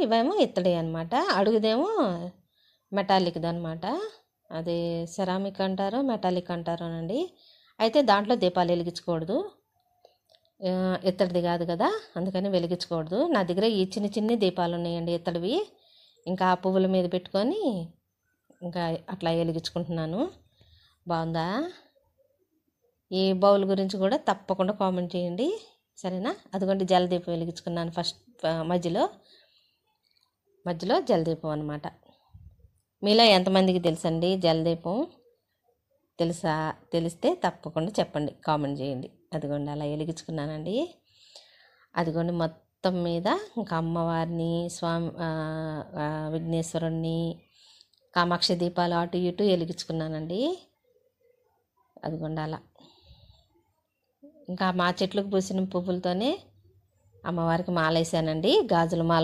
ఇవేమో ఇత్తడి అనమాట, అడుగుదేమో మెటాలిక్ది అనమాట. అది సెరామిక్ అంటారో మెటాలిక్ అంటారోనండి. అయితే దాంట్లో దీపాలు వెలిగించకూడదు, ఇత్తడిది కాదు కదా, అందుకని వెలిగించకూడదు. నా దగ్గర ఈ చిన్న చిన్ని దీపాలు ఉన్నాయండి ఇత్తడివి. ఇంకా ఆ పువ్వుల మీద పెట్టుకొని ఇంకా అట్లా వెలిగించుకుంటున్నాను. బాగుందా? ఈ బౌల్ గురించి కూడా తప్పకుండా కామెంట్ చేయండి, సరేనా? అదిగోండి జలదీపం వెలిగించుకున్నాను మధ్యలో జలదీపం అనమాట. మీలో ఎంతమందికి తెలుసండి జలదీపం? తెలిస్తే తప్పకుండా చెప్పండి, కామెంట్ చేయండి. అదిగోండి అలా వెలిగించుకున్నానండి. అదిగోండి మొత్తం మీద ఇంకా అమ్మవారిని, విఘ్నేశ్వరుణ్ణి, కామాక్షి దీపాలు అటు ఇటు వెలిగించుకున్నానండి. అదిగోండి అలా ఇంకా మా చెట్లకు పూసిన పువ్వులతోనే అమ్మవారికి మాల వేసానండి, గాజుల మాల.